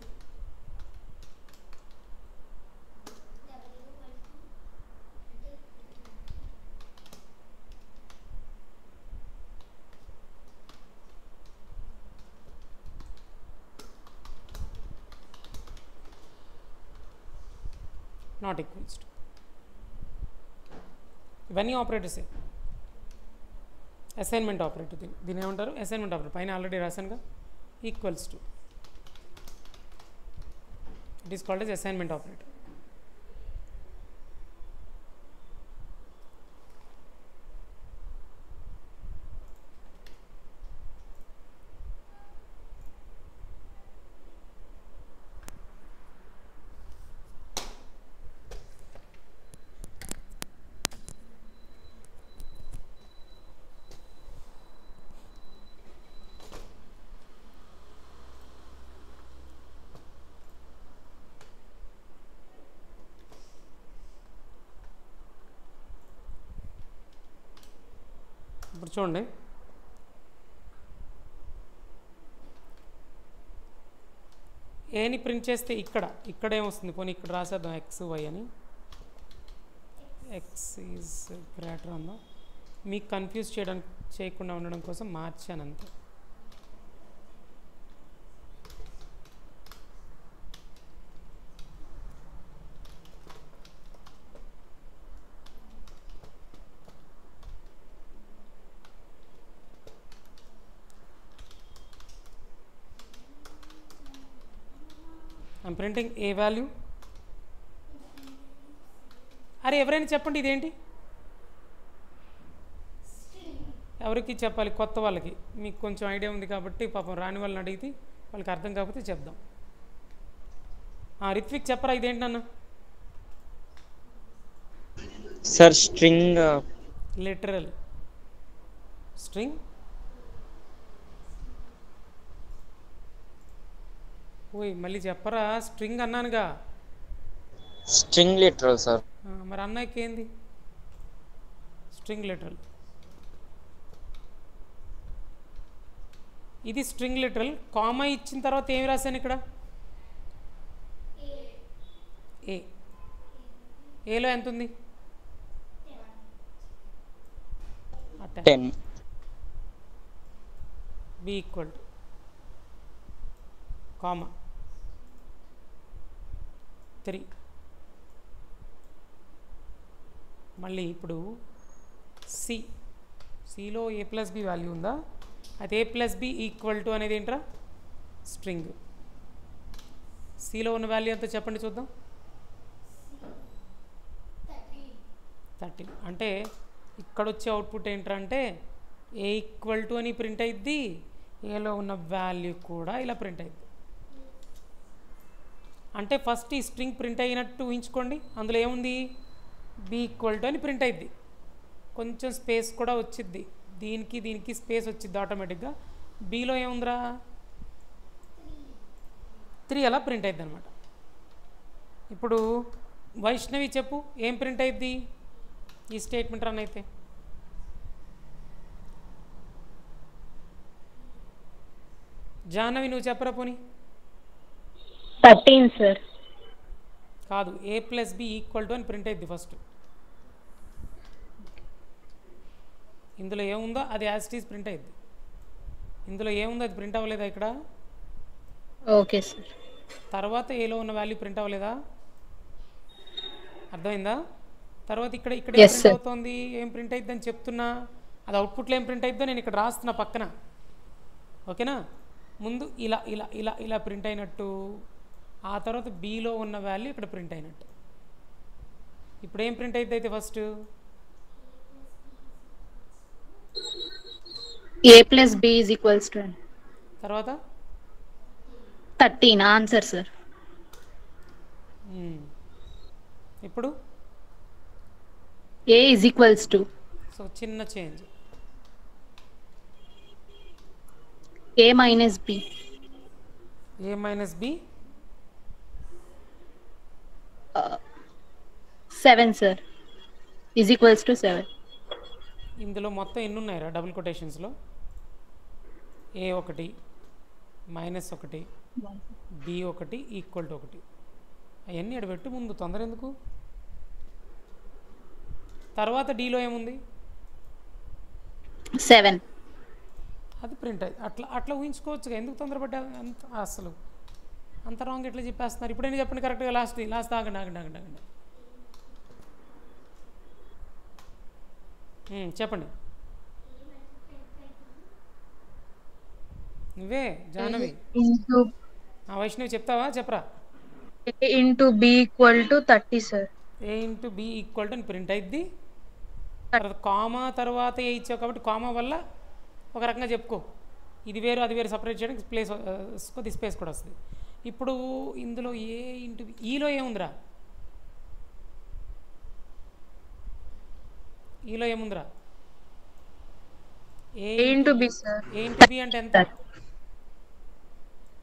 not equals to. ఇవన్నీ ఆపరేటర్సే. అసైన్మెంట్ ఆపరేటర్, దీని ఏమంటారు? Assignment operator. పైన ఆల్రెడీ రాశానుగా, equals to. It is called as assignment operator. ఇప్పుడు చూడండి, ఏని ప్రింట్ చేస్తే ఇక్కడ ఏమొస్తుంది? పోనీ ఇక్కడ రాసేద్దాం ఎక్స్ వై అని. ఎక్స్ ఈజ్ గ్రేటర్ ఉందా, మీకు కన్ఫ్యూజ్ చేయకుండా ఉండడం కోసం మార్చాను అంతే. I'm printing A value. అరే ఎవరైనా చెప్పండి ఇదేంటి, ఎవరికి చెప్పాలి? కొత్త వాళ్ళకి. మీకు కొంచెం ఐడియా ఉంది కాబట్టి పాపం రాని వాళ్ళని అడిగితే వాళ్ళకి అర్థం కాకపోతే చెప్దాం. రిత్విక్ చెప్పరా ఇదేంటి నాన్న? సార్ స్ట్రింగ్ లిటరల్ స్ట్రింగ్ ఓయ్ మళ్ళీ చెప్పరా స్ట్రింగ్ అన్నానుగా స్ట్రింగ్ లిటరల్ సార్. మరి అన్నయ్యకి ఏంది స్ట్రింగ్ లిటరల్ ఇది స్ట్రింగ్ లిటరల్ కామా ఇచ్చిన తర్వాత ఏమి రాశాను ఇక్కడ ఏ ఏలో ఎంత ఉంది 10. బి ఈక్వల్ టు కామా 3 మళ్ళీ ఇప్పుడు సిలో ఏ ప్లస్ బి వాల్యూ ఉందా అది ఏ ప్లస్ బి ఈక్వల్ టు అనేది ఏంట్రా స్ట్రింగ్ సిలో ఉన్న వాల్యూ ఎంతో చెప్పండి చూద్దాం 13 అంటే ఇక్కడ వచ్చే అవుట్పుట్ ఏంటంటే ఏ ఈక్వల్ టు అని ప్రింట్ అయ్యిద్ది ఏలో ఉన్న వాల్యూ కూడా ఇలా ప్రింట్ అయ్యిద్ది అంటే ఫస్ట్ ఈ స్ట్రింగ్ ప్రింట్ అయినట్టు ఊహించుకోండి అందులో ఏముంది బి ఈక్వల్ టు అని ప్రింట్ అయ్యిద్ది కొంచెం స్పేస్ కూడా వచ్చిద్ది దీనికి స్పేస్ వచ్చిద్ది ఆటోమేటిక్గా బిలో ఏముందిరా 3 అలా ప్రింట్ అయ్యిద్ది అనమాట ఇప్పుడు వైష్ణవి చెప్పు ఏం ప్రింట్ అయ్యిద్ది ఈ స్టేట్మెంట్ రన్ అయితే జాహ్నవి నువ్వు చెప్పరా పోనీ 13 సార్ కాదు ఏ ప్లస్ బి ఈక్వల్ టు అని ప్రింట్ అయ్యిద్ది ఫస్ట్ ఇందులో ఏముందో అది యాజ్ ఇట్ ఈజ్ ప్రింట్ అయ్యిద్ది ఇందులో ఏముందో అది ప్రింట్ అవ్వలేదా ఇక్కడ ఓకే సార్ తర్వాత ఏలో ఉన్న వాల్యూ ప్రింట్ అవ్వలేదా అర్థమైందా తర్వాత ఇక్కడ ఇక్కడ ఏం Yes, ప్రింట్ sir. అవుతుంది ఏం ప్రింట్ అయ్యిద్ది అని చెప్తున్నా అది అవుట్పుట్లో ఏం ప్రింట్ అయిద్దో నేను ఇక్కడ రాస్తున్నా పక్కన ఓకేనా ముందు ఇలా ఇలా ఇలా ఇలా ప్రింట్ అయినట్టు ఆ తర్వాత బిలో ఉన్న వాల్యూ ఇక్కడ ప్రింట్ అయినట్టు ఇప్పుడు ఏం ప్రింట్ అయితే అయితే first a plus b is equals to తర్వాత 13 ఆన్సర్ సార్ ఇప్పుడు a is equals to so చిన్న change a minus b A minus B 7 sir is equals to 7 ఇందులో మొత్తం ఎన్ని ఉన్నాయిరా డబుల్ కొటేషన్స్లో ఏ ఒకటి మైనస్ ఒకటి బి ఒకటి ఈక్వల్ టు ఒకటి అవన్నీ ఎడబెట్టు ముందు తొందర ఎందుకు తర్వాత డీలో ఏముంది 7 అది ప్రింట్ అయ్యి అట్లా అట్లా ఊహించుకోవచ్చుగా ఎందుకు తొందరపడ్డా అంత అసలు అంత రాంగ్ ఎట్లా చెప్పేస్తున్నారు ఇప్పుడైనా చెప్పండి కరెక్ట్గా లాస్ట్ ఆగండి చెప్పండి నువ్వే జాహ్నవి into వైష్ణవి చెప్తావా చెప్పరా a into b equal to 30 sir. A into B equal to అని ప్రింట్ అయింది తర్వాత కామా తర్వాత ఏ ఇచ్చావు కాబట్టి కామా వల్ల ఒక రకంగా చెప్పుకో ఇది వేరు అది వేరు సపరేట్ చేయడానికి ప్లేస్ కొద్ది స్పేస్ కూడా వస్తుంది ఇప్పుడు ఇందులో ఏ ఇంటూ ఈలో ఏముందిరా ఈలో ఏముందిరా A into b sir. A into B అంటే ఎంత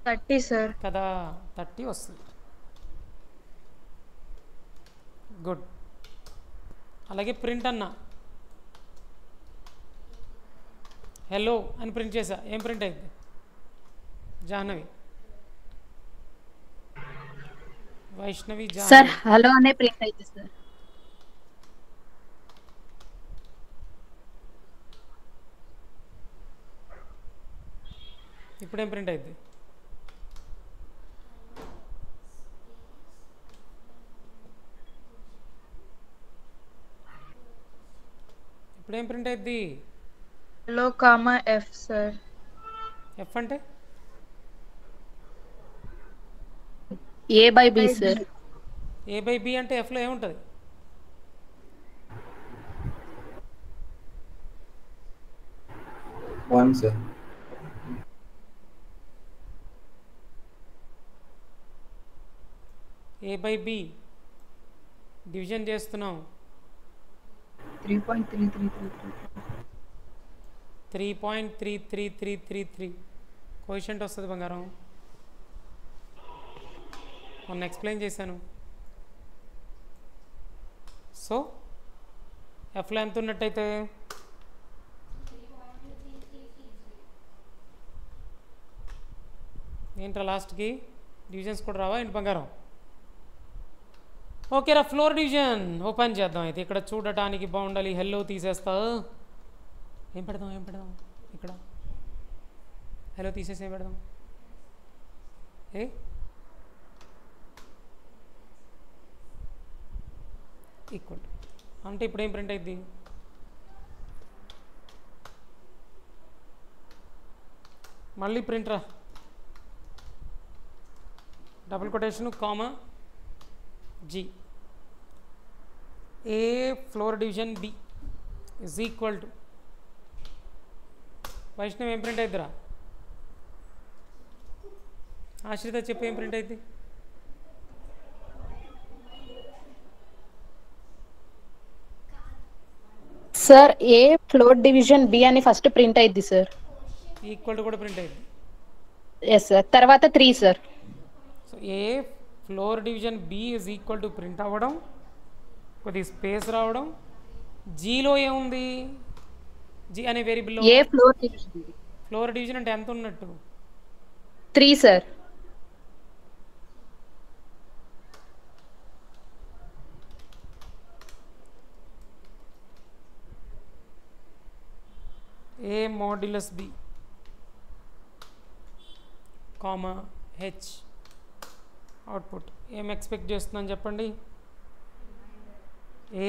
30 sir. కదా 30 వస్తుంది గుడ్ అలాగే ప్రింట్ అన్నా హలో అని ప్రింట్ చేసా ఏం ప్రింట్ అయింది జాహ్నవి వైష్ణవి సార్ జాహ్నవి హలో అనే ప్రింట్ అయితే సార్ ఇప్పుడేం ప్రింట్ అయింది ఇప్పుడేం ప్రింట్ అయింది Hello comma f sir. F అంటే A by B sir A by B అంటే ఎఫ్లో ఏముంటుంది One sir. A by B division చేస్తున్నాం 3.3333 కోఎఫిషియంట్ వస్తుంది బంగారం. మొన్న ఎక్స్ప్లెయిన్ చేశాను. సో ఎఫ్లో ఎంత ఉన్నట్టయితే ఏంట్రా లాస్ట్కి డివిజన్స్ కూడా రావా ఏంటి బంగారం? ఓకేరా, ఫ్లోర్ డివిజన్ ఓపెన్ చేద్దాం. అయితే ఇక్కడ చూడటానికి బాగుండాలి. హెల్లో తీసేస్తా. ఏం పెడదాం ఇక్కడ హెల్లో తీసేసి ఏం పెడదాం? ఈక్వల్ అంటే ఇప్పుడు ఏం ప్రింట్ అయింది? మళ్ళీ ప్రింట్ రా. Double quotation comma G. A floor division B is equal to Vaishnav ఏం ప్రింట్ అవుతుందిరా? ఆశ్రిత చెప్పు ఏం ప్రింట్ అవుతుంది? Sir A floor division B అని ఫస్ట్ ప్రింట్ అయింది సార్. ఈక్వల్ టు కూడా ప్రింట్ అయింది. Yes sir. తర్వాత 3 sir. So A floor division B is equal to print అవ్వడం, కొద్ది స్పేస్ రావడం. జీలో ఏముంది? జీ అనే వేరియబుల్లో A floor division floor division అంటే ఎంత ఉన్నట్టు? 3 sir. A modulus B comma H output ఏం ఎక్స్పెక్ట్ చేస్తున్నాను చెప్పండి? A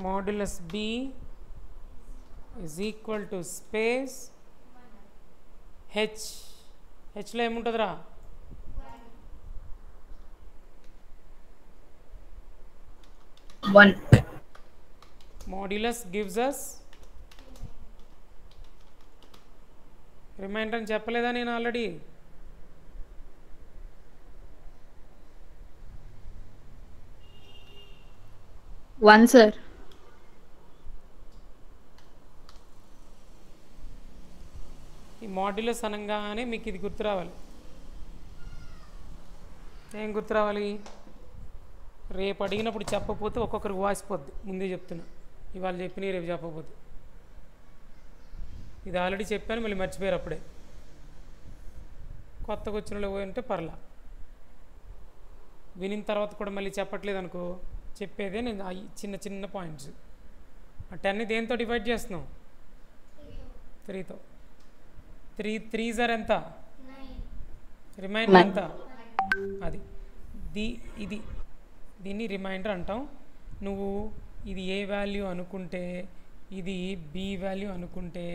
modulus B is equal to space H. హెచ్లో ఏముంటుందిరా? మాడ్యులస్ గివ్స్ అస్ రిమైండర్ అని చెప్పలేదా నేను ఆల్రెడీ? One sir. ఈ మాడ్యులస్ అనగానే మీకు ఇది గుర్తు రావాలి. ఏం గుర్తు రావాలి? రేపు అడిగినప్పుడు చెప్పకపోతే ఒక్కొక్కరికి వాసిపోద్ది. ముందే చెప్తున్నా, ఇవాళ చెప్పిన రేపు చెప్పకపోతే. ఇది ఆల్రెడీ చెప్పాను, మళ్ళీ మర్చిపోయారు అప్పుడే. కొత్తగా వచ్చిన వాళ్ళు పోయింటే పర్లా. వినిన తర్వాత కూడా మళ్ళీ చెప్పట్లేదు అనుకో, చెప్పేదే నేను చిన్న చిన్న పాయింట్స్. ఆ 10ని దేంతో డివైడ్ చేస్తున్నాం? 3తో. 3 సార్ ఎంత? రిమైండర్ ఎంత? అది ఇది దీన్ని రిమైండర్ అంటాం. నువ్వు ఇది ఏ వాల్యూ అనుకుంటే, ఇది బి వాల్యూ అనుకుంటే,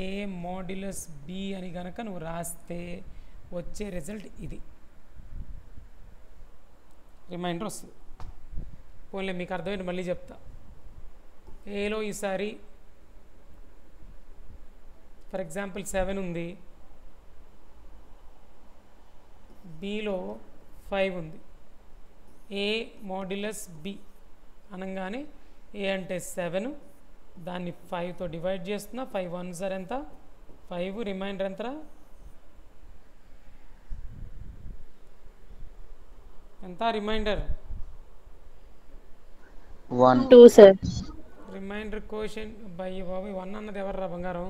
ఏ మాడ్యులస్ బి అని కనుక నువ్వు రాస్తే వచ్చే రిజల్ట్ ఇది రిమైండర్ వస్తుంది. పోన్లే మీకు అర్థమైంది, మళ్ళీ చెప్తా. ఏలో ఈసారి ఫర్ ఎగ్జాంపుల్ 7 ఉంది, బిలో 5 ఉంది. ఏ మాడ్యులస్ బి అనగానే ఏ అంటే 7, దాన్ని 5తో డివైడ్ చేస్తున్నా. 5 1 సార్ ఎంత? 5. రిమైండర్ ఎంతరా? ఎంత remainder? 2 sir. Remainder quotient by బాబు 1 అన్నది ఎవర్రా బంగారం?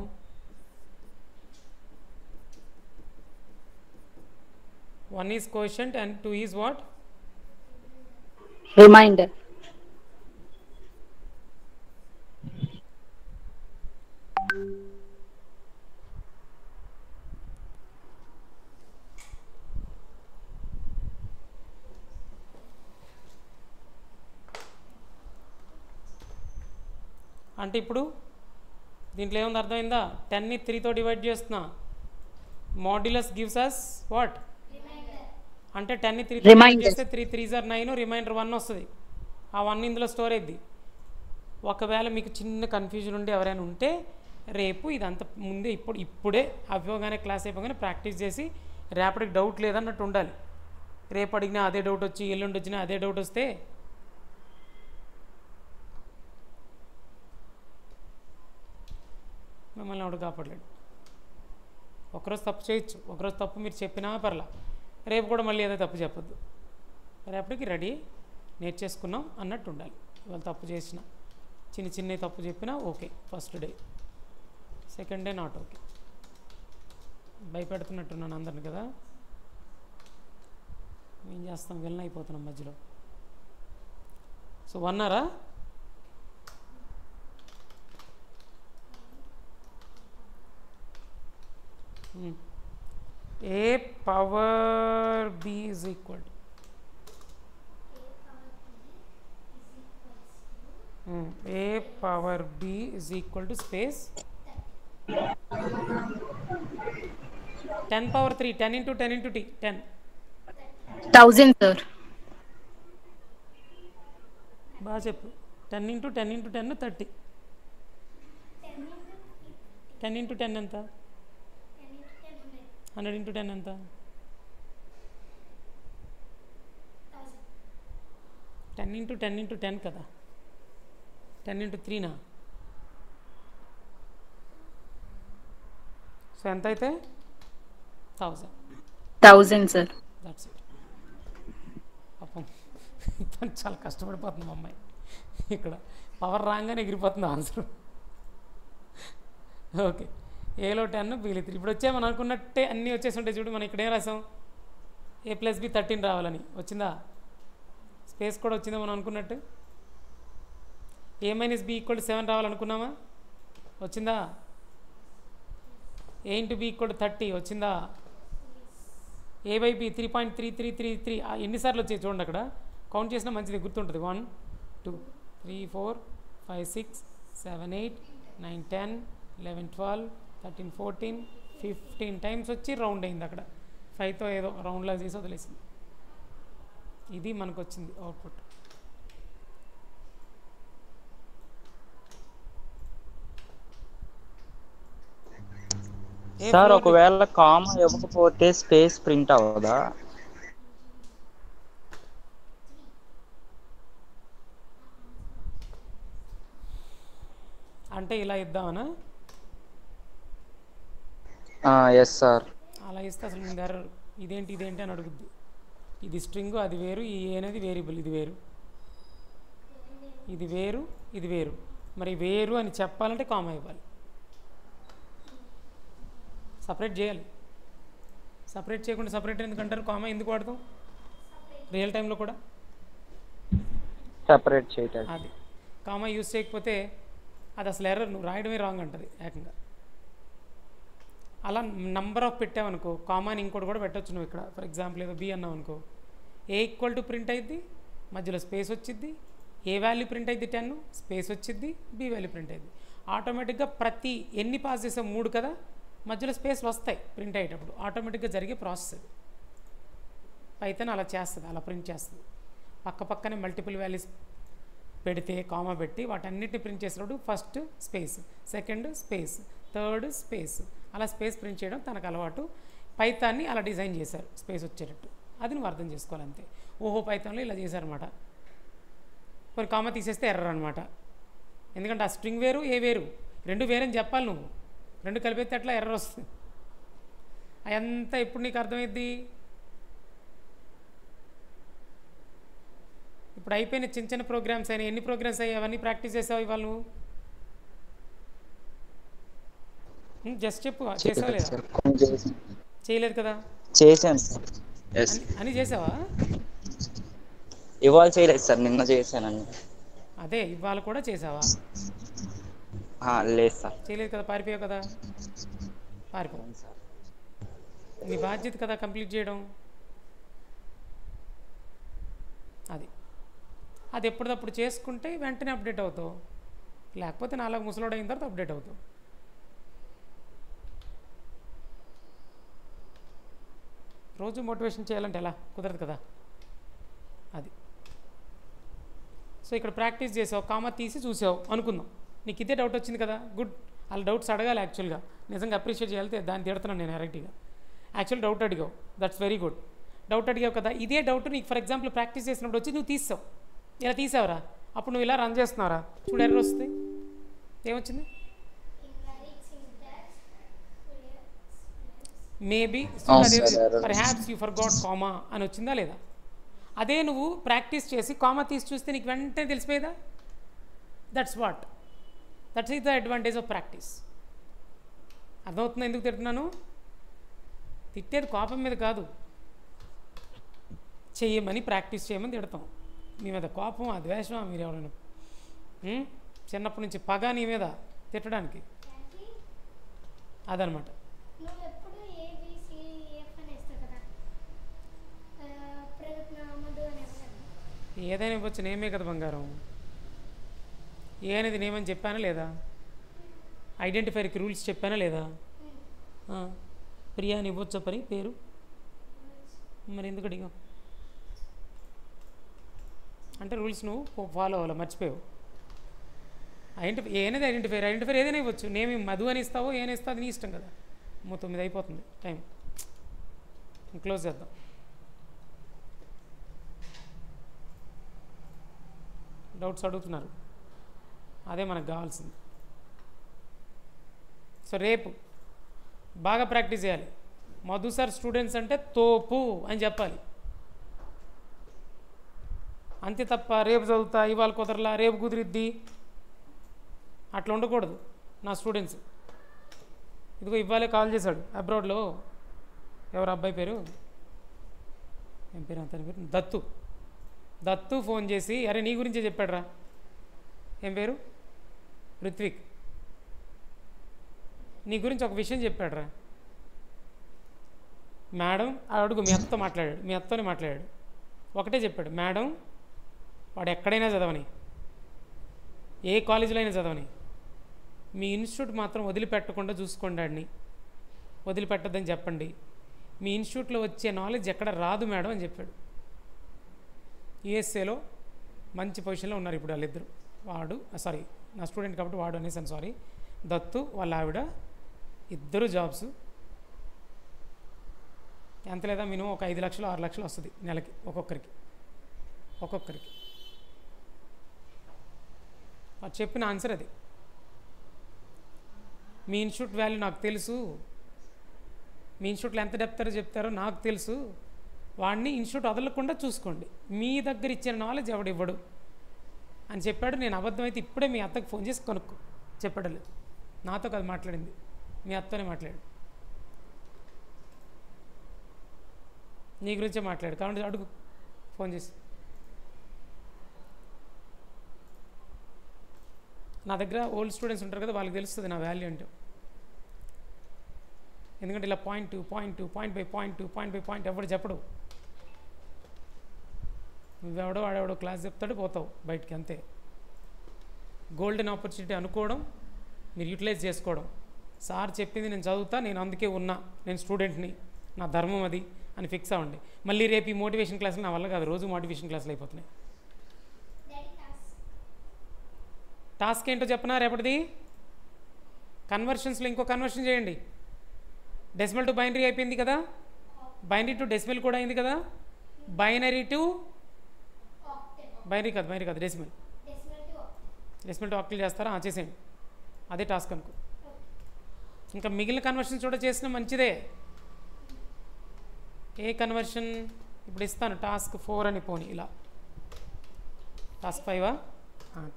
One is quotient and 2 is what? Reminder. అంటే ఇప్పుడు దీంట్లో ఏముంది అర్థమైందా? 10ని 3తో డివైడ్ చేస్తున్నా. Modulus gives us what? అంటే 10ని 3తో డివైడ్ చేస్తే 3 3s are 9, రిమైండర్ 1 వస్తుంది. ఆ 1 ఇందులో స్టోర్ అయింది. ఒకవేళ మీకు చిన్న కన్ఫ్యూజన్ ఉండి ఎవరైనా ఉంటే రేపు ఇదంతా ముందే ఇప్పుడే అవ్వగానే క్లాస్ అయిపోగానే ప్రాక్టీస్ చేసి రేపటికి డౌట్ లేదన్నట్టు ఉండాలి. రేపు అడిగినా అదే డౌట్ వచ్చి, ఎల్లుండి వచ్చినా అదే డౌట్ వస్తే మిమ్మల్ని ఎవడు కాపాడలేడు. ఒకరోజు తప్పు చేయొచ్చు, ఒకరోజు తప్పు మీరు చెప్పినా పర్లా, రేపు కూడా మళ్ళీ ఏదో తప్పు చెప్పొద్దు. రేపటికి రెడీ నేర్చేసుకున్నాం అన్నట్టు ఉండాలి. ఇవాళ తప్పు చేసిన చిన్న చిన్న తప్పు చెప్పినా okay, first day, second day not okay. భయపెడుతున్నట్టున్నాను అందరిని కదా, ఏం చేస్తాం, వెళ్ళిన అయిపోతున్నాం మధ్యలో. So 1 a power b is equal to a power b is equal to space 10 power 3, 10 into 10 into t, 10. 1000, sir. బాగా చెప్పు. 10 into 10 into 10 30. 10 into 10 ఎంత? 100 into 10 ఎంత? 10 into 10 into 10 కదా, 10 into 3 నా. సో ఎంత అయితే 1000, sir. That's it. పాపం చాలా కష్టపడిపోతుంది మా అమ్మాయి, ఇక్కడ పవర్ రాగానే ఎగిరిపోతుంది ఆన్సర్. ఓకే, ఏలో 10 బీలో 3. ఇప్పుడు వచ్చే మనం అనుకున్నట్టే అన్నీ వచ్చేసి ఉంటాయి. చూడు మనం ఇక్కడేం రాసాం, a + b 13 రావాలని వచ్చిందా? స్పేస్ కూడా వచ్చిందా మనం అనుకున్నట్టు? a - b = 7 రావాలనుకున్నామా? వచ్చిందా? a × b = 30 వచ్చిందా? a/b 3.3333. ఎన్నిసార్లు వచ్చాయి చూడండి, అక్కడ కౌంట్ చేసినా మంచిది, గుర్తుంటుంది. 1 2 3 4 5 6 7 8 9 10 11 12 13 14 15 టైమ్స్ వచ్చి రౌండ్ అయింది. అక్కడ 5తో ఏదో రౌండ్లా చేసి వదిలేసింది. ఇది మనకు వచ్చింది అవుట్పుట్. సార్ ఒకవేళ కామా ఇవ్వకపోతే స్పేస్ ప్రింట్ అవ్వదా? అంటే ఇలా ఇద్దామనా? Yes sir. అలా ఇస్తే అసలు మీ దగ్గర ఇదేంటి అని అడుగుద్ది. ఇది స్ట్రింగ్, అది వేరు, ఈ అనేది వేరియబుల్, ఇది వేరు, ఇది వేరు, ఇది వేరు. మరి వేరు అని చెప్పాలంటే కామా ఇవ్వాలి, సపరేట్ చేయాలి. సపరేట్ చేయకుండా సపరేట్ ఎందుకంటారు? కామా ఎందుకు వాడతాం రియల్ టైంలో కూడా? సపరేట్ చేయటం. అది కామా యూజ్ చేయకపోతే అది అసలు ఎర్రర్, నువ్వు రాయడమే రాంగ్ అంటుంది ఏకంగా. అలా నంబర్ ఆఫ్ పెట్టావనుకో, కామాని ఇంకోటి కూడా పెట్టచ్చు నువ్వు ఇక్కడ. ఫర్ ఎగ్జాంపుల్ ఏదో బి అన్నావు అనుకో, a = ప్రింట్ అయింది, మధ్యలో స్పేస్ వచ్చిద్ది, ఏ వాల్యూ ప్రింట్ అయింది 10, స్పేస్ వచ్చిద్ది, బి వాల్యూ ప్రింట్ అయింది. ఆటోమేటిక్గా ప్రతి ఎన్ని పాస్ చేసావు 3 కదా, మధ్యలో స్పేస్లు వస్తాయి ప్రింట్ అయ్యేటప్పుడు. ఆటోమేటిక్గా జరిగే ప్రాసెస్ అది. పైథాన్ అలా చేస్తుంది, అలా ప్రింట్ చేస్తుంది. పక్కనే మల్టిపుల్ వాల్యూస్ పెడితే కామా పెట్టి వాటన్నిటిని ప్రింట్ చేసినప్పుడు first space, second space, third space, అలా స్పేస్ ప్రింట్ చేయడం తనకు అలవాటు. పైథాన్ని అలా డిజైన్ చేశారు స్పేస్ వచ్చేటట్టు. అది నువ్వు అర్థం చేసుకోవాలి అంతే. ఓహో పైథాన్లో ఇలా చేశారనమాట. మరి కామా తీసేస్తే ఎర్రర్ అనమాట. ఎందుకంటే ఆ స్ట్రింగ్ వేరు, ఏ వేరు, రెండు వేరని చెప్పాలి నువ్వు. రెండు కలిపితే అట్లా ఎర్రర్ వస్తుంది. అదంతా ఎప్పుడు నీకు అర్థమైద్ది? ఇప్పుడు అయిపోయిన చిన్న చిన్న ప్రోగ్రామ్స్ అయినా, ఎన్ని ప్రోగ్రామ్స్ అయ్యాయి, అవన్నీ ప్రాక్టీస్ చేసావు ఇవాళ నువ్వు? జస్ట్ చెప్పు, చేసావా లేదా? చేయలేదు కదా? చేశాను అని చేసావా? ఇవాళ చేయలేదు సార్, నిన్న చేశాను. అదే ఇవాళ కూడా చేసావా? లేదు సార్, చేయలేదు కదా, పారిపోయావు కదా. పారిపోవు, నీ బాధ్యత కదా కంప్లీట్ చేయడం. అది ఎప్పటికప్పుడు చేసుకుంటే వెంటనే అప్డేట్ అవుతావు. లేకపోతే నాలుగు ముసలోడు అయిన తర్వాత అప్డేట్ అవుతావు. రోజు మోటివేషన్ చేయాలంటే ఎలా? కుదరదు కదా. అది సో ఇక్కడ ప్రాక్టీస్ చేసావు, కామా తీసి చూసావు అనుకుందాం. నీకు ఇదే డౌట్ వచ్చింది కదా, గుడ్. అలా డౌట్స్ అడగాలి యాక్చువల్గా, నిజంగా అప్రిషియేట్ చేయాలి. దాన్ని తిడుతున్నాను నేను డైరెక్ట్గా. యాక్చువల్ డౌట్ అడిగావు, దట్స్ వెరీ గుడ్. డౌట్ అడిగావు కదా, ఇదే డౌట్ నీకు ఫర్ ఎగ్జాంపుల్ ప్రాక్టీస్ చేసినప్పుడు వచ్చి నువ్వు తీసావు, ఇలా తీసావురా, అప్పుడు నువ్వు ఇలా రన్ చేస్తున్నావురా, చూడు ఎర్రర్ వస్తుంది. ఏమొచ్చింది? మేబీ అవును sir, error perhaps you for got comma అని వచ్చిందా లేదా? అదే నువ్వు ప్రాక్టీస్ చేసి కామా తీసి చూస్తే నీకు వెంటనే తెలిసిపోయేదా? That's is the advantage of practice. అర్థమవుతుందా ఎందుకు తిడుతున్నాను? తిట్టేది కోపం మీద కాదు, చేయమని ప్రాక్టీస్ చేయమని తిడతాం. మీ మీద కోపం, ద్వేషం, మీరు ఎవరైనా చిన్నప్పటి నుంచి పగ నీ మీద తిట్టడానికి, అదనమాట. ఏదైనా ఇవ్వచ్చు, నేమే కదా బంగారం. ఏ అనేది నేమని చెప్పానా లేదా? ఐడెంటిఫైర్కి రూల్స్ చెప్పానా లేదా? ప్రియా అని ఇవ్వచ్చా పని పేరు? మరి ఎందుకు అడిగా అంటే రూల్స్ నువ్వు ఫాలో అవ్వాలి, మర్చిపోయావు. ఐడెంటిఫైర్ ఏదైనా ఇవ్వచ్చు. నేమి మధు అని ఇస్తావో ఏమైనా ఇస్తావు, అది నీ ఇష్టం కదా. 9 అయిపోతుంది టైం, క్లోజ్ చేద్దాం. డౌట్స్ అడుగుతున్నారు, అదే మనకు కావాల్సింది. సో రేపు బాగా ప్రాక్టీస్ చేయాలి. మధు సార్ స్టూడెంట్స్ అంటే తోపు అని చెప్పాలి అంతే తప్ప రేపు చదువుతా, ఇవాళ కుదరలా, రేపు కుదిరిద్ది అట్లా ఉండకూడదు. నా స్టూడెంట్స్ ఇదిగో ఇవ్వాలే కాల్ చేశాడు అబ్రాడ్లో. ఎవరు అబ్బాయి పేరు? ఏం పేరు? అతని పేరు దత్తు ఫోన్ చేసి, అరే నీ గురించే చెప్పాడు రా. ఏం పేరు? ఋత్విక్. నీ గురించి ఒక విషయం చెప్పాడు రా మేడం. అడుగు, మీ అత్తతో మాట్లాడాడు, మీ అత్తోనే మాట్లాడాడు. ఒకటే చెప్పాడు, మేడం వాడు ఎక్కడైనా చదవని, ఏ కాలేజీలో అయినా చదవని, మీ ఇన్స్టిట్యూట్ మాత్రం వదిలిపెట్టకుండా చూసుకోండి, ఆడిని వదిలిపెట్టద్దని చెప్పండి. మీ ఇన్స్టిట్యూట్లో వచ్చే నాలెడ్జ్ ఎక్కడ రాదు మేడం అని చెప్పాడు. యుఎస్ఏలో మంచి పొజిషన్లో ఉన్నారు ఇప్పుడు వాళ్ళిద్దరు. వాడు నా స్టూడెంట్ కాబట్టి వాడు అనేసాను, సారీ. దత్తు వాళ్ళ ఆవిడ, ఇద్దరు జాబ్స్. ఎంత లేదా మినిమం ఒక 5 లక్షలు 6 లక్షలు వస్తుంది నెలకి ఒక్కొక్కరికి. వాడు చెప్పిన ఆన్సర్ అది. మీ ఇన్స్టిట్యూట్ వాల్యూ నాకు తెలుసు, మీ ఇన్స్టిట్యూట్లో ఎంత చెప్తారో నాకు తెలుసు, వాడిని ఇన్స్టిట్యూట్ వదలకుండా చూసుకోండి, మీ దగ్గర ఇచ్చిన నాలెడ్జ్ ఎవడివ్వడు అని చెప్పాడు. నేను అబద్ధమైతే ఇప్పుడే మీ అత్తకు ఫోన్ చేసి కనుక్కో చెప్పాడు. లేదు, నాతో కాదు మాట్లాడింది, మీ అత్తనే మాట్లాడు, నీ గురించే మాట్లాడు. కాబట్టి అడుగు ఫోన్ చేసి. నా దగ్గర ఓల్డ్ స్టూడెంట్స్ ఉంటారు కదా, వాళ్ళకి తెలుస్తుంది నా వాల్యూ అంటే. ఎందుకంటే ఇలా పాయింట్ బై పాయింట్ ఎవడు చెప్పడు. నువ్వెవడో వాడెవడో క్లాస్ చెప్తాడు, పోతావు బయటికి, అంతే. గోల్డెన్ ఆపర్చునిటీ అనుకోవడం, మీరు యూటిలైజ్ చేసుకోవడం. సార్ చెప్పింది నేను చదువుతా, నేను అందుకే ఉన్నా, నేను స్టూడెంట్ని, నా ధర్మం అది అని ఫిక్స్ అవ్వండి. మళ్ళీ రేపు ఈ మోటివేషన్ క్లాసులు నా వల్ల కాదు, రోజు మోటివేషన్ క్లాసులు అయిపోతున్నాయి. టాస్క్ ఏంటో చెప్పనా రేపటిది? కన్వర్షన్స్లో ఇంకో కన్వర్షన్ చేయండి. డెసిమల్ టు బైనరీ అయిపోయింది కదా, బైనరీ టు డెసిమల్ కూడా అయింది కదా, binary to decimal to octal చేస్తారా? చేసేయండి, అదే టాస్క్ అనుకో. ఇంకా మిగిలిన కన్వర్షన్స్ కూడా చేసిన మంచిదే. ఏ కన్వర్షన్ ఇప్పుడు ఇస్తాను, టాస్క్ 4 అని పోనీ, ఇలా టాస్క్ 5.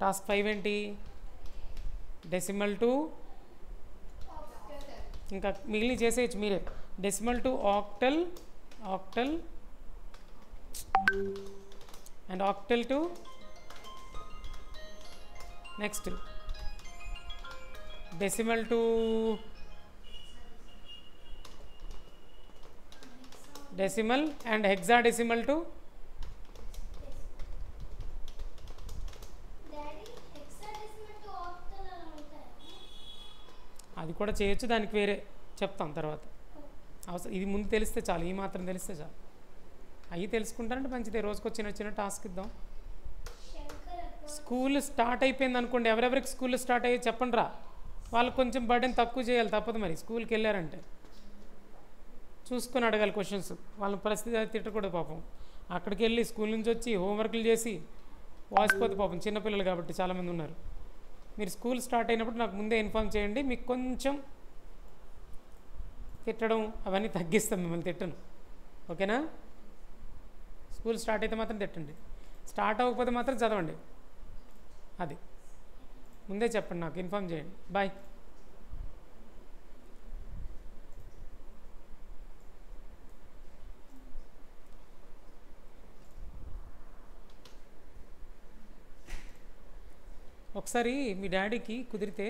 టాస్క్ 5 ఏంటి? డెసిమల్ టు, ఇంకా మిగిలిన చేసేయచ్చు మీరే. Decimal to octal and octal to next decimal to decimal and hexadecimal to అది కూడా చేయొచ్చు, దానికి వేరే చెప్తాం తర్వాత. అవసరం ఇది ముందు తెలిస్తే చాలు, ఈ మాత్రం తెలిస్తే చాలు. అవి తెలుసుకుంటారంటే మంచిదే. రోజుకు చిన్న టాస్క్ ఇద్దాం. స్కూల్ స్టార్ట్ అయిపోయింది అనుకోండి, ఎవరెవరికి స్కూల్ స్టార్ట్ అయ్యి చెప్పండి రా, వాళ్ళకి కొంచెం బర్డెన్ తక్కువ చేయాలి, తప్పదు. మరి స్కూల్కి వెళ్ళారంటే చూసుకొని అడగాలి క్వశ్చన్స్. వాళ్ళ పరిస్థితి తిట్టకూడదు పాపం. అక్కడికి వెళ్ళి స్కూల్ నుంచి వచ్చి హోంవర్క్లు చేసి వాసిపోతే పాపం, చిన్నపిల్లలు కాబట్టి చాలామంది ఉన్నారు. మీరు స్కూల్ స్టార్ట్ అయినప్పుడు నాకు ముందే ఇన్ఫార్మ్ చేయండి, మీకు కొంచెం తిట్టడం అవన్నీ తగ్గిస్తాం, మిమ్మల్ని తిట్టను. ఓకేనా? స్కూల్ స్టార్ట్ అయితే మాత్రం తిట్టండి, స్టార్ట్ అవ్వకపోతే మాత్రం చదవండి. అది ముందే చెప్పండి, నాకు ఇన్ఫామ్ చేయండి. బాయ్. ఒకసారి మీ డాడీకి కుదిరితే